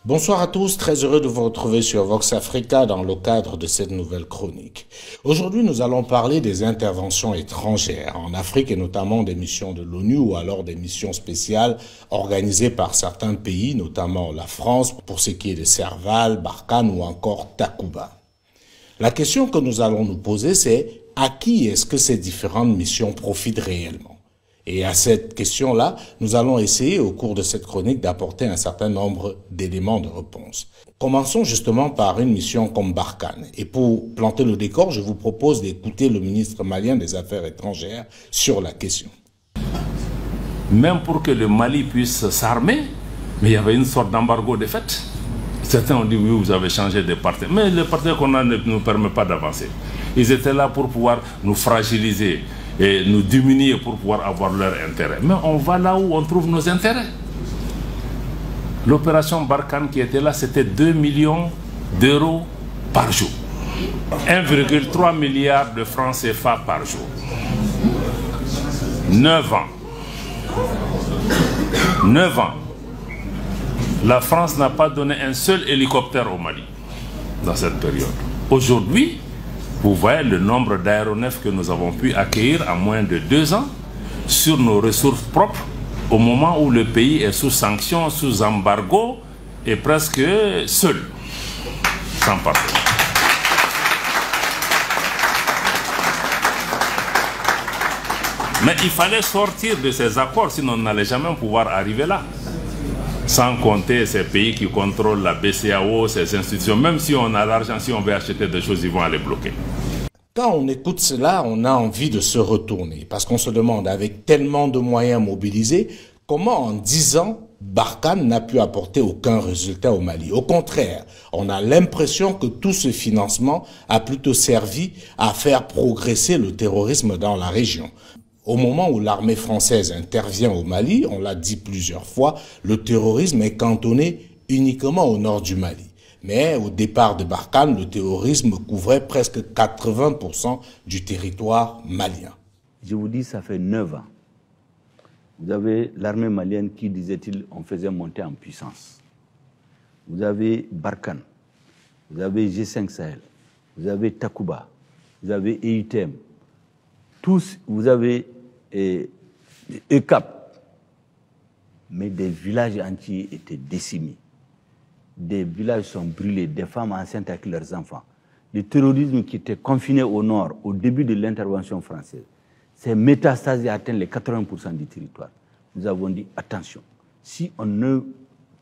Bonsoir à tous, très heureux de vous retrouver sur Vox Africa dans le cadre de cette nouvelle chronique. Aujourd'hui, nous allons parler des interventions étrangères en Afrique et notamment des missions de l'ONU ou alors des missions spéciales organisées par certains pays, notamment la France, pour ce qui est de Serval, Barkhane ou encore Takuba. La question que nous allons nous poser, c'est à qui est-ce que ces différentes missions profitent réellement ? Et à cette question-là, nous allons essayer au cours de cette chronique d'apporter un certain nombre d'éléments de réponse. Commençons justement par une mission comme Barkhane. Et pour planter le décor, je vous propose d'écouter le ministre malien des Affaires étrangères sur la question. Même pour que le Mali puisse s'armer, mais il y avait une sorte d'embargo de fait. Certains ont dit oui, vous avez changé de partenaire. Mais le partenaire qu'on a ne nous permet pas d'avancer. Ils étaient là pour pouvoir nous fragiliser et nous diminuer pour pouvoir avoir leur intérêt. Mais on va là où on trouve nos intérêts. L'opération Barkhane qui était là, c'était 2 millions d'euros par jour. 1,3 milliard de francs CFA par jour. 9 ans. 9 ans. La France n'a pas donné un seul hélicoptère au Mali dans cette période. Aujourd'hui, vous voyez le nombre d'aéronefs que nous avons pu accueillir en moins de 2 ans sur nos ressources propres au moment où le pays est sous sanctions, sous embargo et presque seul, sans partenaire. Mais il fallait sortir de ces accords, sinon on n'allait jamais pouvoir arriver là. Sans compter ces pays qui contrôlent la BCEAO, ces institutions, même si on a l'argent, si on veut acheter des choses, ils vont aller bloquer. Quand on écoute cela, on a envie de se retourner, parce qu'on se demande, avec tellement de moyens mobilisés, comment en 10 ans, Barkhane n'a pu apporter aucun résultat au Mali. Au contraire, on a l'impression que tout ce financement a plutôt servi à faire progresser le terrorisme dans la région. Au moment où l'armée française intervient au Mali, on l'a dit plusieurs fois, le terrorisme est cantonné uniquement au nord du Mali. Mais au départ de Barkhane, le terrorisme couvrait presque 80% du territoire malien. Je vous dis, ça fait 9 ans. Vous avez l'armée malienne qui, disait-il, on faisait monter en puissance. Vous avez Barkhane, vous avez G5 Sahel, vous avez Takuba, vous avez EUTM. Tous, vous avez ECAP, mais des villages entiers étaient décimés. Des villages sont brûlés, des femmes enceintes avec leurs enfants. Le terrorisme qui était confiné au nord, au début de l'intervention française, ces métastases atteignent les 80% du territoire. Nous avons dit, attention, si on ne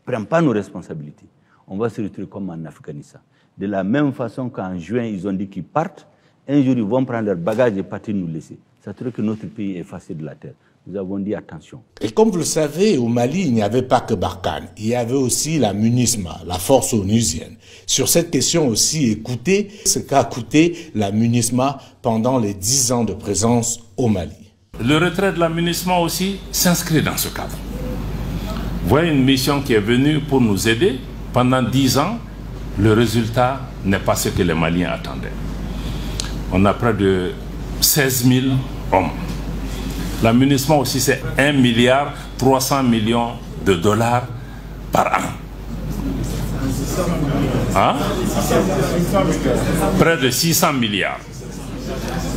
prend pas nos responsabilités, on va se retrouver comme en Afghanistan. De la même façon qu'en juin, ils ont dit qu'ils partent, un jour, ils vont prendre leurs bagages et partir nous laisser. Ça veut dire que notre pays est effacé de la terre. Nous avons dit attention. Et comme vous le savez, au Mali, il n'y avait pas que Barkhane. Il y avait aussi la MINUSMA, la force onusienne. Sur cette question aussi, écoutez ce qu'a coûté la MINUSMA pendant les 10 ans de présence au Mali. Le retrait de la MINUSMA aussi s'inscrit dans ce cadre. Vous voyez une mission qui est venue pour nous aider. Pendant 10 ans, le résultat n'est pas ce que les Maliens attendaient. On a près de 16 000 hommes. La MINUSMA aussi, c'est 1,3 milliard de dollars par an. Hein? Près de 600 milliards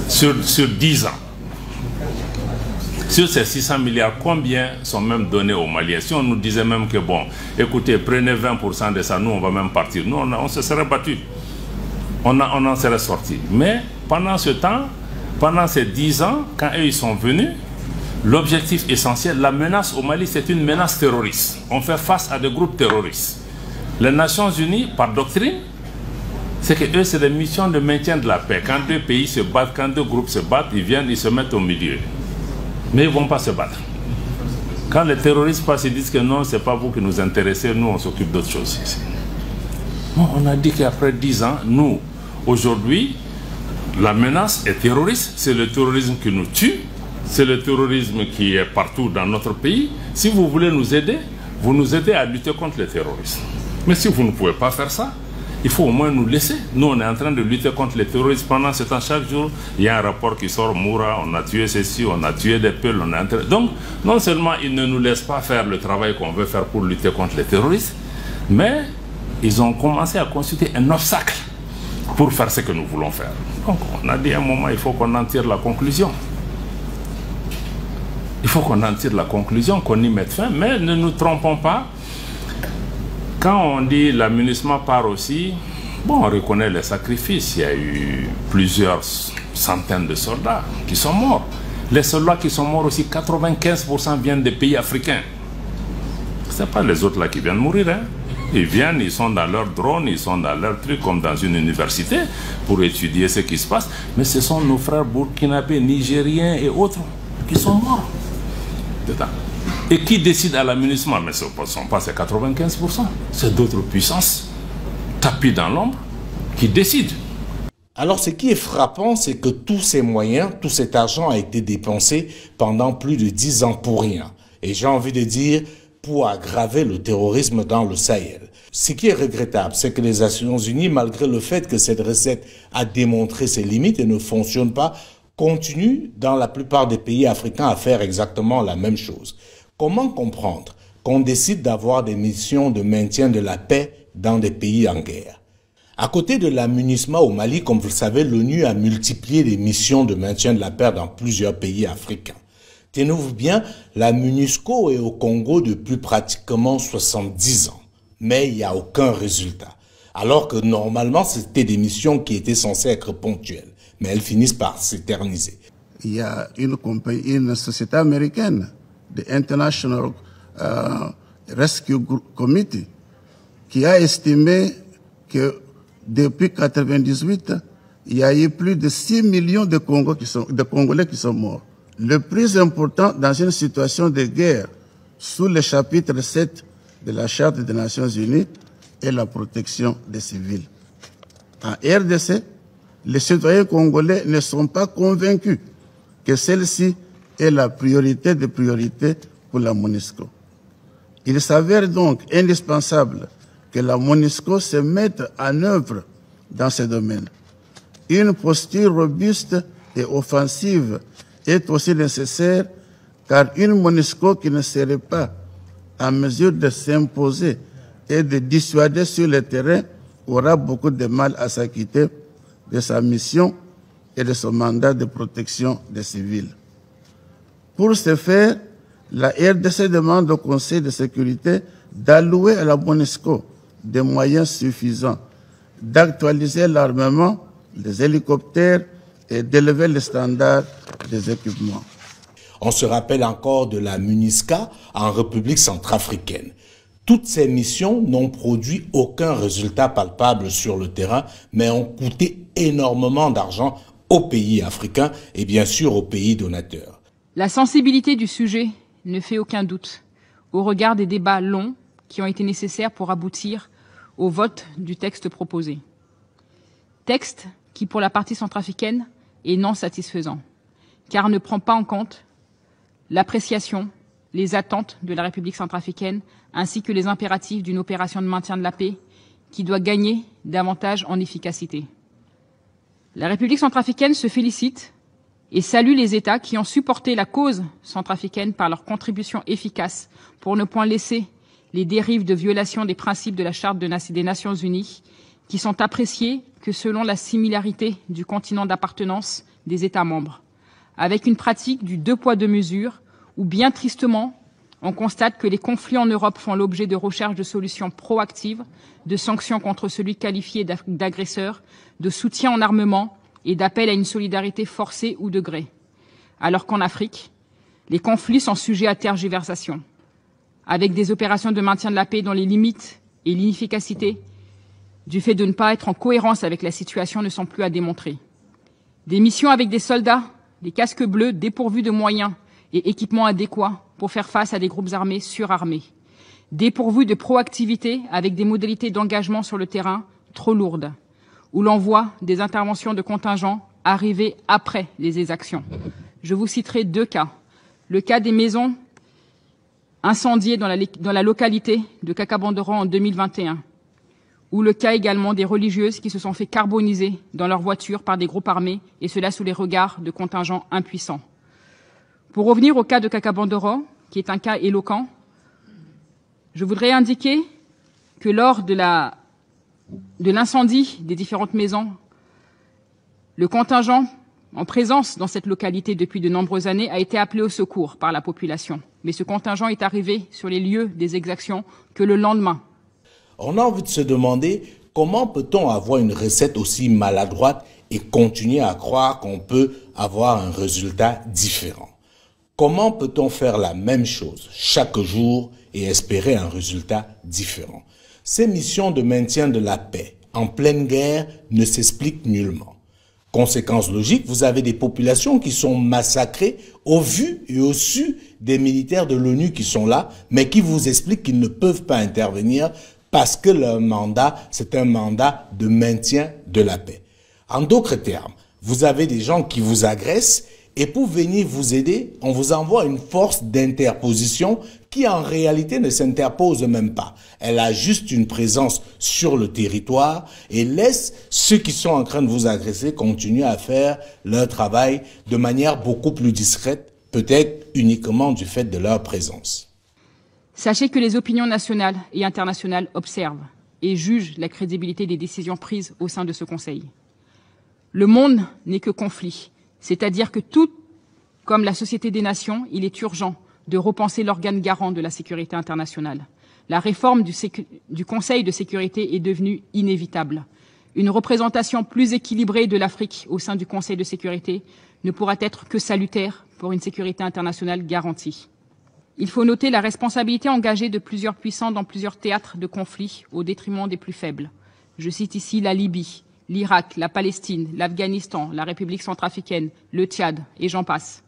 sur 10 ans. Sur ces 600 milliards, combien sont même donnés aux Maliens? Si on nous disait même que, bon, écoutez, prenez 20% de ça, nous, on va même partir. Nous, on se serait battu. On en serait sorti. Mais pendant ce temps, pendant ces 10 ans, quand eux ils sont venus, l'objectif essentiel, la menace au Mali, c'est une menace terroriste. On fait face à des groupes terroristes. Les Nations Unies, par doctrine, c'est que eux, c'est des missions de maintien de la paix. Quand deux pays se battent, quand deux groupes se battent, ils viennent, ils se mettent au milieu. Mais ils ne vont pas se battre. Quand les terroristes passent, ils disent que non, ce n'est pas vous qui nous intéressez, nous, on s'occupe d'autres choses ici. Bon, on a dit qu'après 10 ans, nous, aujourd'hui, la menace est terroriste, c'est le terrorisme qui nous tue, c'est le terrorisme qui est partout dans notre pays. Si vous voulez nous aider, vous nous aidez à lutter contre le terrorisme. Mais si vous ne pouvez pas faire ça, il faut au moins nous laisser. Nous, on est en train de lutter contre les terroristes. Pendant ce temps, chaque jour, il y a un rapport qui sort, Moura, on a tué ceci, on a tué des peuls, on a... Donc, non seulement ils ne nous laissent pas faire le travail qu'on veut faire pour lutter contre les terroristes, Mais ils ont commencé à constituer un obstacle pour faire ce que nous voulons faire. Donc on a dit à un moment, il faut qu'on en tire la conclusion. Il faut qu'on en tire la conclusion, qu'on y mette fin, mais ne nous trompons pas. Quand on dit l'amunissement part aussi, bon, on reconnaît les sacrifices. Il y a eu plusieurs centaines de soldats qui sont morts. Les soldats qui sont morts aussi, 95% viennent des pays africains. Ce n'est pas les autres là qui viennent mourir. Hein. Ils viennent, ils sont dans leur drone, ils sont dans leur truc comme dans une université pour étudier ce qui se passe. Mais ce sont nos frères burkinabés, nigériens et autres qui sont morts. Et qui décide à l'amunissement? Mais ce ne sont pas ces 95%. C'est d'autres puissances tapis dans l'ombre qui décident. Alors ce qui est frappant, c'est que tous ces moyens, tout cet argent a été dépensé pendant plus de 10 ans pour rien. Et j'ai envie de dire, pour aggraver le terrorisme dans le Sahel. Ce qui est regrettable, c'est que les Nations Unies, malgré le fait que cette recette a démontré ses limites et ne fonctionne pas, continue dans la plupart des pays africains à faire exactement la même chose. Comment comprendre qu'on décide d'avoir des missions de maintien de la paix dans des pays en guerre? À côté de l'amunissement au Mali, comme vous le savez, l'ONU a multiplié les missions de maintien de la paix dans plusieurs pays africains. Tenez-vous bien, la MONUSCO est au Congo depuis pratiquement 70 ans, mais il n'y a aucun résultat. Alors que normalement, c'était des missions qui étaient censées être ponctuelles, mais elles finissent par s'éterniser. Il y a une société américaine, the International Rescue Committee, qui a estimé que depuis 1998, il y a eu plus de 6 millions de Congolais qui sont morts. Le plus important dans une situation de guerre, sous le chapitre 7 de la Charte des Nations Unies, est la protection des civils. En RDC, les citoyens congolais ne sont pas convaincus que celle-ci est la priorité des priorités pour la MONUSCO. Il s'avère donc indispensable que la MONUSCO se mette en œuvre dans ce domaine. Une posture robuste et offensive est aussi nécessaire, car une MONUSCO qui ne serait pas en mesure de s'imposer et de dissuader sur le terrain aura beaucoup de mal à s'acquitter de sa mission et de son mandat de protection des civils. Pour ce faire, la RDC demande au Conseil de sécurité d'allouer à la MONUSCO des moyens suffisants, d'actualiser l'armement, les hélicoptères et d'élever les standards des équipements. On se rappelle encore de la MINUSCA en République centrafricaine. Toutes ces missions n'ont produit aucun résultat palpable sur le terrain, mais ont coûté énormément d'argent aux pays africains et bien sûr aux pays donateurs. La sensibilité du sujet ne fait aucun doute au regard des débats longs qui ont été nécessaires pour aboutir au vote du texte proposé. Texte qui, pour la partie centrafricaine, est non satisfaisant, car ne prend pas en compte l'appréciation, les attentes de la République centrafricaine, ainsi que les impératifs d'une opération de maintien de la paix qui doit gagner davantage en efficacité. La République centrafricaine se félicite et salue les États qui ont supporté la cause centrafricaine par leur contribution efficace pour ne point laisser les dérives de violation des principes de la Charte des Nations Unies, qui sont appréciés que selon la similarité du continent d'appartenance des États membres, avec une pratique du deux poids deux mesures, où bien tristement, on constate que les conflits en Europe font l'objet de recherches de solutions proactives, de sanctions contre celui qualifié d'agresseur, de soutien en armement et d'appel à une solidarité forcée ou de gré. Alors qu'en Afrique, les conflits sont sujets à tergiversation, avec des opérations de maintien de la paix dont les limites et l'inefficacité du fait de ne pas être en cohérence avec la situation ne sont plus à démontrer. Des missions avec des soldats, des casques bleus dépourvus de moyens et équipements adéquats pour faire face à des groupes armés surarmés. Dépourvus de proactivité avec des modalités d'engagement sur le terrain trop lourdes, où l'on voit des interventions de contingents arriver après les exactions. Je vous citerai deux cas. Le cas des maisons incendiées dans la localité de Kakabandoro en 2021, ou le cas également des religieuses qui se sont fait carboniser dans leur voiture par des groupes armés, et cela sous les regards de contingents impuissants. Pour revenir au cas de Kakabandoro, qui est un cas éloquent, je voudrais indiquer que lors de l'incendie des différentes maisons, le contingent en présence dans cette localité depuis de nombreuses années a été appelé au secours par la population. Mais ce contingent est arrivé sur les lieux des exactions que le lendemain. On a envie de se demander comment peut-on avoir une recette aussi maladroite et continuer à croire qu'on peut avoir un résultat différent. Comment peut-on faire la même chose chaque jour et espérer un résultat différent? Ces missions de maintien de la paix en pleine guerre ne s'expliquent nullement. Conséquence logique, vous avez des populations qui sont massacrées au vu et au su des militaires de l'ONU qui sont là, mais qui vous expliquent qu'ils ne peuvent pas intervenir parce que leur mandat, c'est un mandat de maintien de la paix. En d'autres termes, vous avez des gens qui vous agressent et pour venir vous aider, on vous envoie une force d'interposition qui en réalité ne s'interpose même pas. Elle a juste une présence sur le territoire et laisse ceux qui sont en train de vous agresser continuer à faire leur travail de manière beaucoup plus discrète, peut-être uniquement du fait de leur présence. Sachez que les opinions nationales et internationales observent et jugent la crédibilité des décisions prises au sein de ce Conseil. Le monde n'est que conflit, c'est-à-dire que tout comme la Société des Nations, il est urgent de repenser l'organe garant de la sécurité internationale. La réforme du Conseil de sécurité est devenue inévitable. Une représentation plus équilibrée de l'Afrique au sein du Conseil de sécurité ne pourra être que salutaire pour une sécurité internationale garantie. Il faut noter la responsabilité engagée de plusieurs puissants dans plusieurs théâtres de conflit au détriment des plus faibles. Je cite ici la Libye, l'Irak, la Palestine, l'Afghanistan, la République centrafricaine, le Tchad, et j'en passe.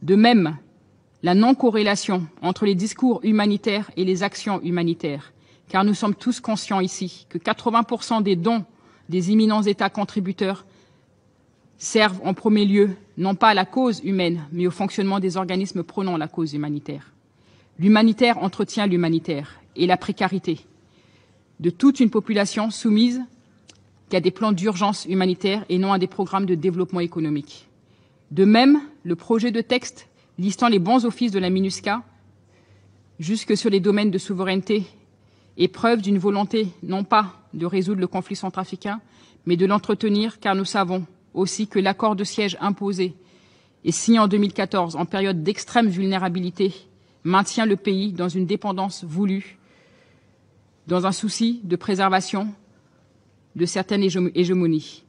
De même, la non-corrélation entre les discours humanitaires et les actions humanitaires, car nous sommes tous conscients ici que 80% des dons des imminents États contributeurs servent en premier lieu, non pas à la cause humaine, mais au fonctionnement des organismes prônant la cause humanitaire. L'humanitaire entretient l'humanitaire et la précarité de toute une population soumise qu'à des plans d'urgence humanitaire et non à des programmes de développement économique. De même, le projet de texte listant les bons offices de la MINUSCA jusque sur les domaines de souveraineté est preuve d'une volonté non pas de résoudre le conflit centrafricain, mais de l'entretenir, car nous savons aussi que l'accord de siège imposé et signé en 2014 en période d'extrême vulnérabilité maintient le pays dans une dépendance voulue, dans un souci de préservation de certaines hégémonies.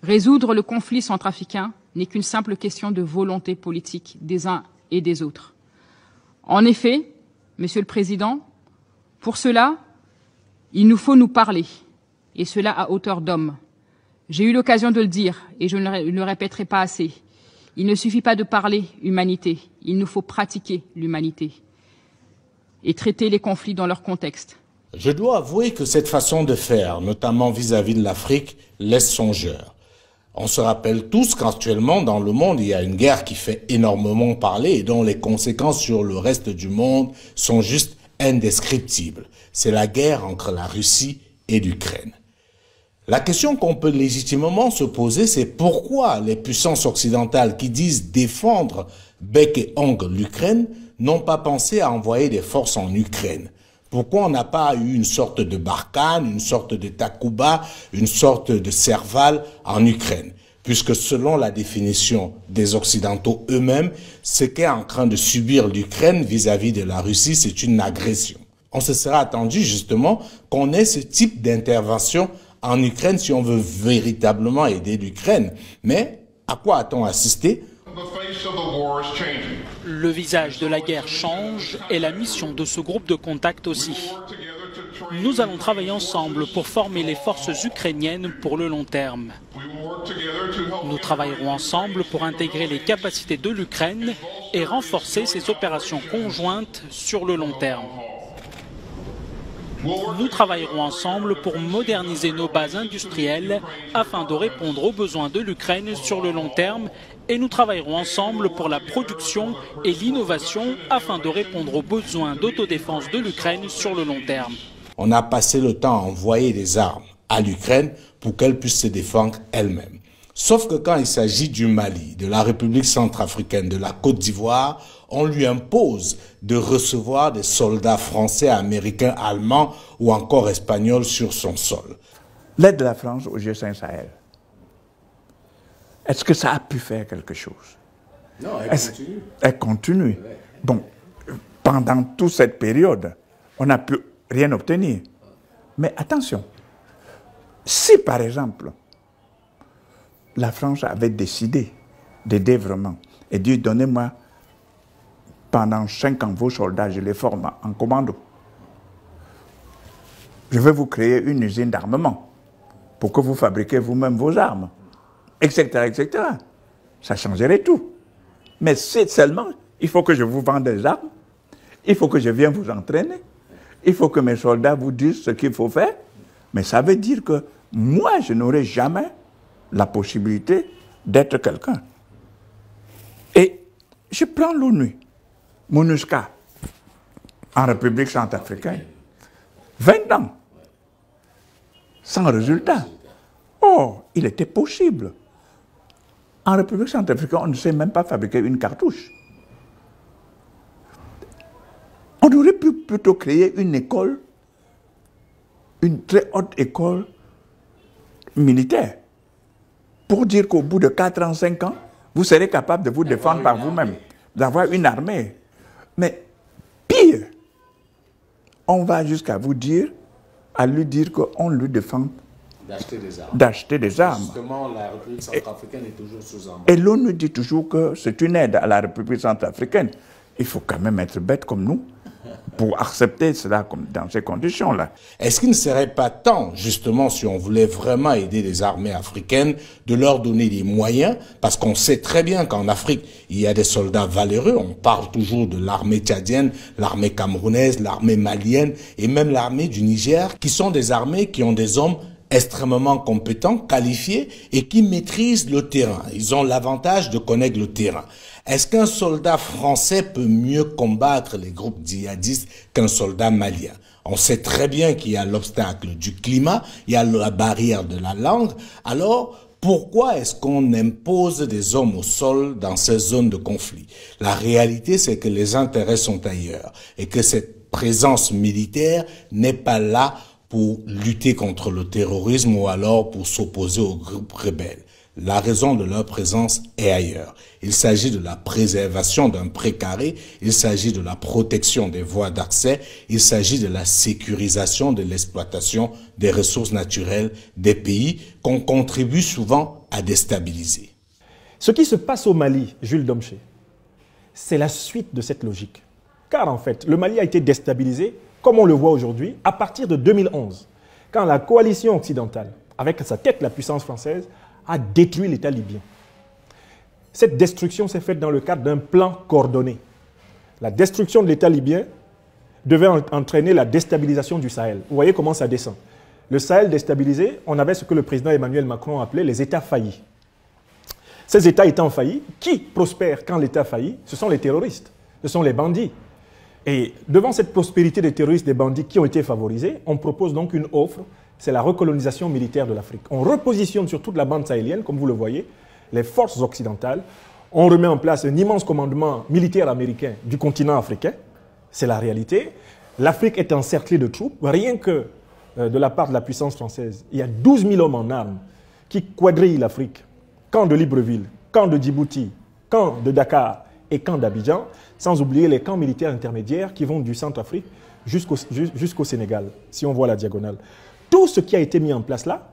Résoudre le conflit centrafricain n'est qu'une simple question de volonté politique des uns et des autres. En effet, Monsieur le Président, pour cela, il nous faut nous parler, et cela à hauteur d'homme. J'ai eu l'occasion de le dire, et je ne le répéterai pas assez. Il ne suffit pas de parler humanité, il nous faut pratiquer l'humanité et traiter les conflits dans leur contexte. Je dois avouer que cette façon de faire, notamment vis-à-vis de l'Afrique, laisse songeur. On se rappelle tous qu'actuellement, dans le monde, il y a une guerre qui fait énormément parler et dont les conséquences sur le reste du monde sont juste indescriptibles. C'est la guerre entre la Russie et l'Ukraine. La question qu'on peut légitimement se poser, c'est pourquoi les puissances occidentales qui disent défendre bec et ongle l'Ukraine n'ont pas pensé à envoyer des forces en Ukraine. Pourquoi on n'a pas eu une sorte de Barkhane, une sorte de Takuba, une sorte de Serval en Ukraine? Puisque selon la définition des Occidentaux eux-mêmes, ce qu'est en train de subir l'Ukraine vis-à-vis de la Russie, c'est une agression. On se serait attendu justement qu'on ait ce type d'intervention en Ukraine si on veut véritablement aider l'Ukraine. Mais à quoi a-t-on assisté? Le visage de la guerre change et la mission de ce groupe de contact aussi. Nous allons travailler ensemble pour former les forces ukrainiennes pour le long terme. Nous travaillerons ensemble pour intégrer les capacités de l'Ukraine et renforcer ses opérations conjointes sur le long terme. Nous travaillerons ensemble pour moderniser nos bases industrielles afin de répondre aux besoins de l'Ukraine sur le long terme et nous travaillerons ensemble pour la production et l'innovation afin de répondre aux besoins d'autodéfense de l'Ukraine sur le long terme. On a passé le temps à envoyer des armes à l'Ukraine pour qu'elle puisse se défendre elle-même. Sauf que quand il s'agit du Mali, de la République centrafricaine, de la Côte d'Ivoire, on lui impose de recevoir des soldats français, américains, allemands ou encore espagnols sur son sol. L'aide de la France au G5 Sahel, est-ce que ça a pu faire quelque chose? Non, elle continue. Elle continue. Ouais. Bon, pendant toute cette période, on n'a pu rien obtenir. Mais attention, si par exemple, la France avait décidé d'aider vraiment et dit donnez-moi pendant 5 ans vos soldats, je les forme en commando. Je vais vous créer une usine d'armement pour que vous fabriquiez vous-même vos armes, etc., etc. Ça changerait tout. Mais c'est seulement, il faut que je vous vende des armes, il faut que je vienne vous entraîner, il faut que mes soldats vous disent ce qu'il faut faire. Mais ça veut dire que moi, je n'aurai jamais la possibilité d'être quelqu'un. Et je prends l'ONU, MONUSCA, en République centrafricaine, 20 ans, sans résultat. Oh, il était possible. En République centrafricaine, on ne sait même pas fabriquer une cartouche. On aurait pu plutôt créer une école, une très haute école militaire, pour dire qu'au bout de 4 ans, 5 ans, vous serez capable de vous défendre par vous-même, d'avoir une armée. Mais pire, on va jusqu'à vous dire, à lui dire qu'on lui défend d'acheter des armes. Justement, la République centrafricaine est toujours sous embargo. Et l'ONU dit toujours que c'est une aide à la République centrafricaine. Il faut quand même être bête comme nous pour accepter cela dans ces conditions-là. Est-ce qu'il ne serait pas temps, justement, si on voulait vraiment aider les armées africaines, de leur donner des moyens? Parce qu'on sait très bien qu'en Afrique, il y a des soldats valeureux. On parle toujours de l'armée tchadienne, l'armée camerounaise, l'armée malienne et même l'armée du Niger, qui sont des armées qui ont des hommes extrêmement compétents, qualifiés et qui maîtrisent le terrain. Ils ont l'avantage de connaître le terrain. Est-ce qu'un soldat français peut mieux combattre les groupes djihadistes qu'un soldat malien? On sait très bien qu'il y a l'obstacle du climat, il y a la barrière de la langue. Alors, pourquoi est-ce qu'on impose des hommes au sol dans ces zones de conflit? La réalité, c'est que les intérêts sont ailleurs et que cette présence militaire n'est pas là pour lutter contre le terrorisme ou alors pour s'opposer aux groupes rebelles. La raison de leur présence est ailleurs. Il s'agit de la préservation d'un précaré, il s'agit de la protection des voies d'accès, il s'agit de la sécurisation de l'exploitation des ressources naturelles des pays qu'on contribue souvent à déstabiliser. Ce qui se passe au Mali, Jules Domché, c'est la suite de cette logique. Car en fait, le Mali a été déstabilisé, comme on le voit aujourd'hui, à partir de 2011, quand la coalition occidentale, avec à sa tête la puissance française, a détruit l'État libyen. Cette destruction s'est faite dans le cadre d'un plan coordonné. La destruction de l'État libyen devait entraîner la déstabilisation du Sahel. Vous voyez comment ça descend. Le Sahel déstabilisé, on avait ce que le président Emmanuel Macron appelait les États faillis. Ces États étant faillis, qui prospèrent quand l'État faillit? Ce sont les terroristes, ce sont les bandits. Et devant cette prospérité des terroristes, des bandits qui ont été favorisés, on propose donc une offre, c'est la recolonisation militaire de l'Afrique. On repositionne sur toute la bande sahélienne, comme vous le voyez, les forces occidentales. On remet en place un immense commandement militaire américain du continent africain. C'est la réalité. L'Afrique est encerclée de troupes. Rien que de la part de la puissance française, il y a 12 000 hommes en armes qui quadrillent l'Afrique. Camp de Libreville, camp de Djibouti, camp de Dakar et camp d'Abidjan, sans oublier les camps militaires intermédiaires qui vont du Centrafrique jusqu'au Sénégal, si on voit la diagonale. Tout ce qui a été mis en place là,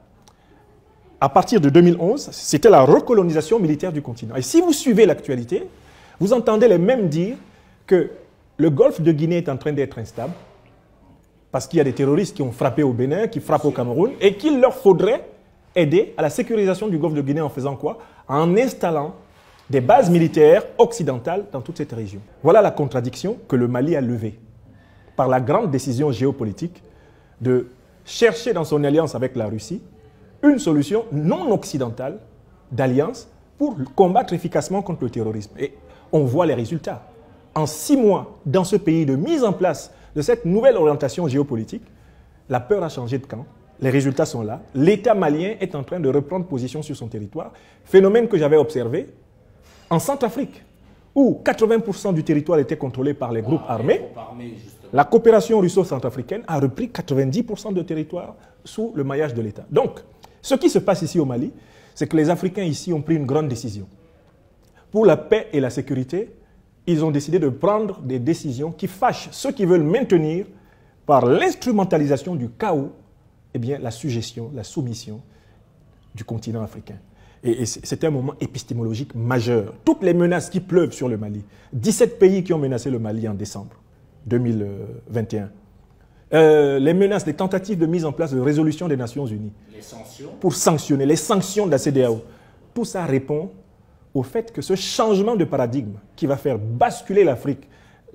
à partir de 2011, c'était la recolonisation militaire du continent. Et si vous suivez l'actualité, vous entendez les mêmes dire que le golfe de Guinée est en train d'être instable, parce qu'il y a des terroristes qui ont frappé au Bénin, qui frappent au Cameroun, et qu'il leur faudrait aider à la sécurisation du golfe de Guinée en faisant quoi? En installant des bases militaires occidentales dans toute cette région. Voilà la contradiction que le Mali a levée par la grande décision géopolitique de chercher dans son alliance avec la Russie une solution non occidentale d'alliance pour combattre efficacement contre le terrorisme. Et on voit les résultats. En 6 mois, dans ce pays de mise en place de cette nouvelle orientation géopolitique, la peur a changé de camp, Les résultats sont là. L'État malien est en train de reprendre position sur son territoire. Phénomène que j'avais observé en Centrafrique, où 80% du territoire était contrôlé par les groupes armés. La coopération russo-centrafricaine a repris 90% de territoire sous le maillage de l'État. Donc, ce qui se passe ici au Mali, c'est que les Africains ici ont pris une grande décision. Pour la paix et la sécurité, ils ont décidé de prendre des décisions qui fâchent ceux qui veulent maintenir, par l'instrumentalisation du chaos, eh bien, la suggestion, la soumission du continent africain. Et c'est un moment épistémologique majeur. Toutes les menaces qui pleuvent sur le Mali, 17 pays qui ont menacé le Mali en décembre 2021, les menaces, les tentatives de mise en place de résolution des Nations Unies pour sanctionner, les sanctions de la CEDEAO, tout ça répond au fait que ce changement de paradigme qui va faire basculer l'Afrique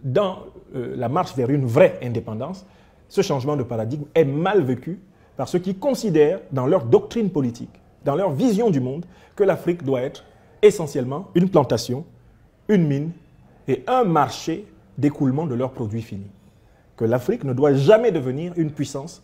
dans la marche vers une vraie indépendance, ce changement de paradigme est mal vécu par ceux qui considèrent dans leur doctrine politique, dans leur vision du monde, que l'Afrique doit être essentiellement une plantation, une mine et un marché d'écoulement de leurs produits finis. Que l'Afrique ne doit jamais devenir une puissance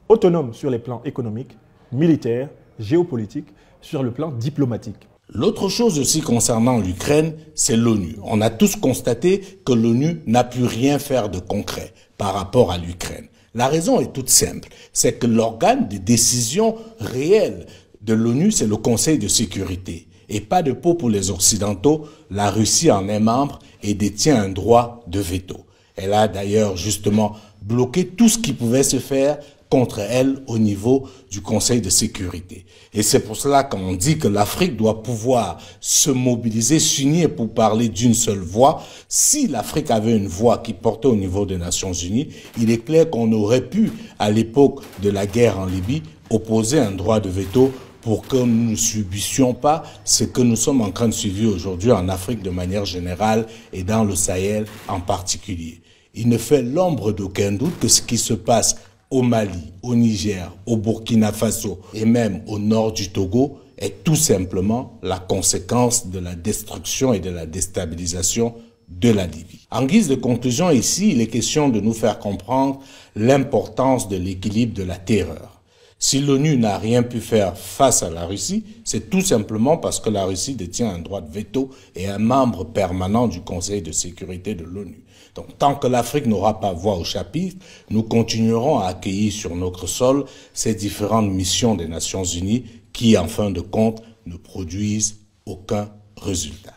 autonome sur les plans économiques, militaires, géopolitiques, sur le plan diplomatique. L'autre chose aussi concernant l'Ukraine, c'est l'ONU. On a tous constaté que l'ONU n'a pu rien faire de concret par rapport à l'Ukraine. La raison est toute simple, c'est que l'organe de décision réelle de l'ONU, c'est le Conseil de sécurité. Et pas de peau pour les Occidentaux, la Russie en est membre et détient un droit de veto. Elle a d'ailleurs justement bloqué tout ce qui pouvait se faire contre elle au niveau du Conseil de sécurité. Et c'est pour cela qu'on dit que l'Afrique doit pouvoir se mobiliser, s'unir pour parler d'une seule voix. Si l'Afrique avait une voix qui portait au niveau des Nations Unies, il est clair qu'on aurait pu, à l'époque de la guerre en Libye, opposer un droit de veto pour que nous ne subissions pas ce que nous sommes en train de subir aujourd'hui en Afrique de manière générale et dans le Sahel en particulier. Il ne fait l'ombre d'aucun doute que ce qui se passe au Mali, au Niger, au Burkina Faso et même au nord du Togo est tout simplement la conséquence de la destruction et de la déstabilisation de la Libye. En guise de conclusion ici, il est question de nous faire comprendre l'importance de l'équilibre de la terreur. Si l'ONU n'a rien pu faire face à la Russie, c'est tout simplement parce que la Russie détient un droit de veto et un membre permanent du Conseil de sécurité de l'ONU. Donc, tant que l'Afrique n'aura pas voix au chapitre, nous continuerons à accueillir sur notre sol ces différentes missions des Nations Unies qui, en fin de compte, ne produisent aucun résultat.